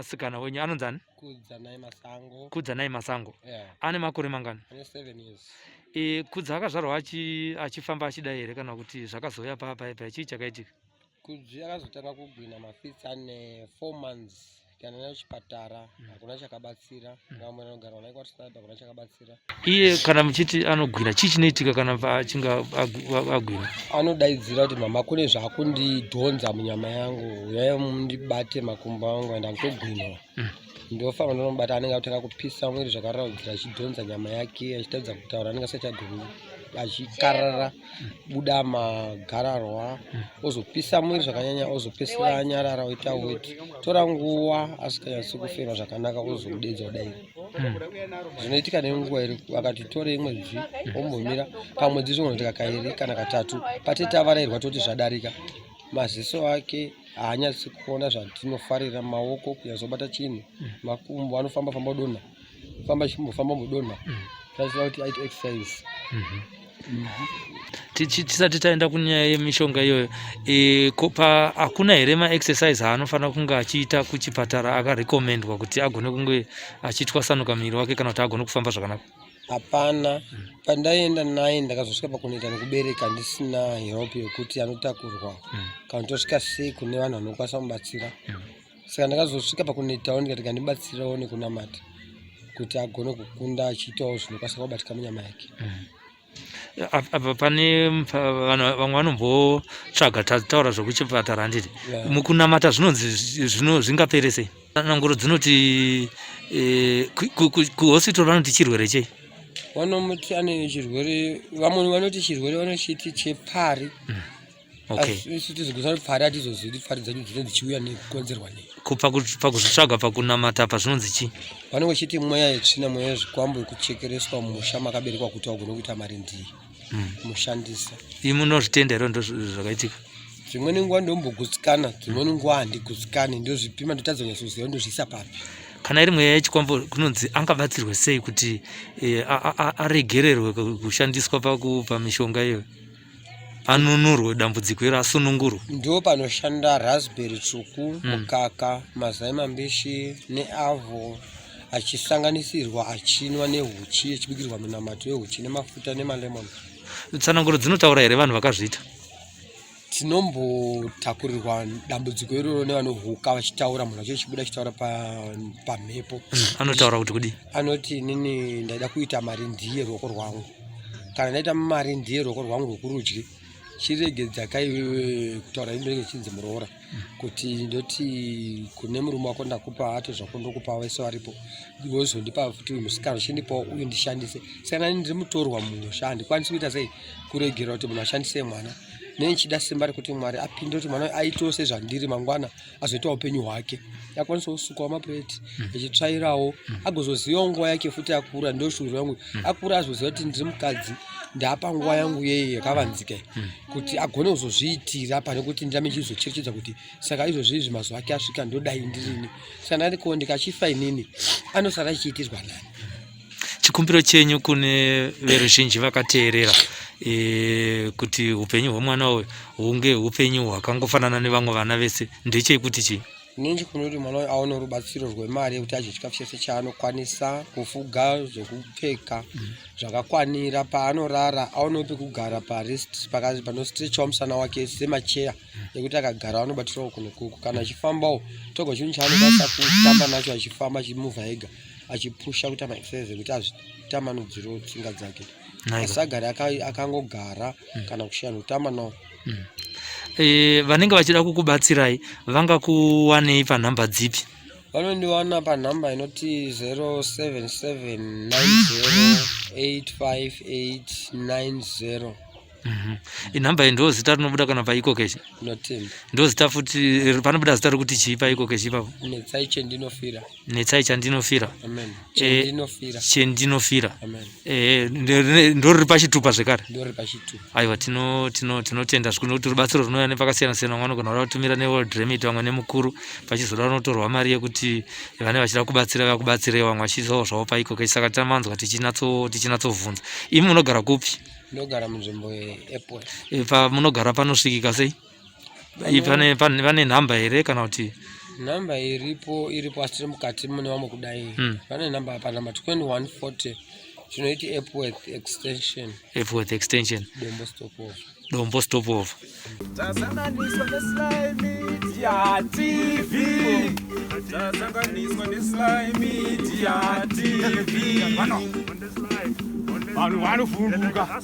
Sikana wenyu anonzani? Kudzanai Masango. Ane makore mangani? 7 years. Kudza akazvarwa achifamba achida here kana kuti zvakazoya papa chii chakaitika? Kudzi akazotanga kugwina mafitsi ane 4 months kana nayo chipatara hakuna chakabatsira ngamwe anogara naye kwatisada hakuna chakabatsira. Iye kana muchiti anogwina chii chinoitika kana achinga agwina? Anodaidzira kuti mama kune zvakundidhonza munyama yangu uyai mundibate makumbo angu enda nditogwinwa. Ndofamba ndomubata anenge akutanga kupisa mwiri zvakaraudzira achidhonza nyama yake achitadza kutaura anenge asachagoni achikarara buda magararwa ozopisa mwiri zvakanyanya ozopesera anyarara oita weti tora nguva asikanyatsi kufema zvakanaka ozomudedza kudai. Zvinoitika nenguva iri akati tore imwe zvi ombomira pamwedzi zvinoitika kairi kana katatu patete avarairwa toti zvadarika. Maziso ake haanyatsi kuona zvandinofarira maoko kunyazobata chinhu makumbo anofamba odonha famba mudonha zvaziva kuti aite exercise. Tisati taenda kunyaya yemishonga iyoyo hakuna here maexercise haanofanira kunge achiita kuchipatara akarekomendwa kuti agone kunge achitwasanuka muviri wake kana kuti agone kufamba zvakanaka? Hapana, pandaienda naye ndakazosvika pakunoita nekubereka ndisina help yekuti anotakurwa kana tosvika sei kune vanhu vanokwanisa kumubatsira. Saka ndakazosvika pakunoitawo ndikati kandibatsirawo nekunamata kuti agone kukunda achiitawo zvinokwanisa kubatika munyama yake. Apa pane vamwe vanombotsvaga taura zvokuchipatara handiti mukunamata zvinonzi zvingapere sei? Nanguro dzinoti kuhospital vanoti chirwere chei? Vanomuti ane chirwere, vamwe vanoti chirwere vanochiti chepfari. Isu tizogusana pfari hatizozivi kuti pfari dzacho dzinenge dzichiuya nekukonzerwa nei. Pakuzvitsvaga pakunamata pazvinonzi chii? Vanenge vachiti mweya yetsvina mweya yezvikwambo yekuchekereswa musha makaberekwa kuti vagone kuita marindiyi mushandisa. Imi munozvitenda here ndo zvakaitika? Dzimweni nguva ndombogutsikana dzimweni nguva handigutsikani ndozvipima ndotadza kunyasoziva ndozviisa papi. Kana iri mweya yechikwambo kunonzi angabatsirwe sei kuti aregererwe kushandiswa pamishonga iyoyo? Anunurwe dambudziko iro asunungurwe. Ndo panoshanda raspberry tsvuku, mukaka, mazai mambishi neavo achisanganisirwa achinwa nehuchi achibikirwa munamato wehuchi nemafuta nemalemoni. Tsananguro dzinotaura here vanhu vakazviita? Tinombotakurirwa dambudziko iroro nevanohuka vachitaura munhu acho chibuda achitaura pamhepo. Anotaura kuti kudi? Anoti inini ndaida kuita marindiye ruoko rwangu. Kana ndaita marindiye ruoko rwangu rwokurudyi chirege dzakaiwewe kutaura inenge chinzi muroora kuti ndoti kune murume wako ndakupa ato zvako ndokupa wese varipo vozondipa futi uyu musikana uchindipawo uyu ndishandise. Saka nani ndiri mutorwa mumusha handikwanisi kuita sei kuregera kuti munhu ashandise mwana. Nechida simba rekuti Mwari apinde kuti mwana aitewo sezvandiri mangwana azoita upenyu hwake akwanisa kusukawo mapureti achitsvairawo agozozivawo nguva yake futi akura. Ndo shuviro yangu akura azoziva kuti ndiri mukadzi ndapa nguva yangu yeye yakavanzika kuti agone kuzozviitira pane kuti ndirame chizocherechedza kuti saka izvozvizvi mazuva ake asvika ndodai ndirini. Saka ndandiko ndikachifa inini anosara achiitirwa nani. Chikumbiro chenyu kune veruzhinji vakateerera kuti upenyu hwemwana uyu hunge upenyu hwakangofanana nevamwe vana vese ndechekuti chii? Ninji kunoti mwana uyu aone rubatsiro rwemari yekuti adye chikafu chese chaanokwanisa, kufuga, zvekupfeka zvakakwanira, paanorara aonewo pekugara panostrechawo musana wake semacheya ekuti akagara anobatirawo kuno kuku. Kana achifambawo toga chinhu chaanokwanisa kutamba nacho achifamba achimuvha ega achipusha kuita maexercise ekuti azvitamanudzirewo tsinga dzake. Asagara akangogara kana kushiya nokutamba nawo. Vanenge vachida kukubatsirai vangakuwanei panhamba dzipi? Vanondiwana panhamba inoti 0777908589. Inhamba iyi ndo zita rinobuda kana paiko kechi? Notemba. Ndo zita futi panobuda zita rekuti chii paiko kechi ipapo? Netsai chendinofira. Netsai chandinofira. Amen. Chendinofira. Chendinofira. Amen. Ndo riri pachitupa zvekare? Ndo riri pachitupa. Aiwa tinotenda zvikuru nekuti rubatsiro runouya nepakasiyana siyana. Vamwe vanogona kutumira neworld remit, vamwe nemukuru vachizoda vanotorwa mari yekuti vane vachida kubatsira vakubatsirei, vamwe vachiisawo zvavo paiko kechi. Saka tamanzwa tichinyatsovhunza. Imi munogara kupi? Ndogara munzvimbo yeAirport. Pamunogara panosvikika sei? Pane nhamba here kana kuti Namba iripo asiri mukati mune vamwe kudai. Vane namba apa namba 2140 chinoiti Epworth extension. Epworth extension. Dombo Stopover. Tazanganiswa neSly Media TV. Tazanganiswa neSly Media TV. Vanhu vanofumbuka.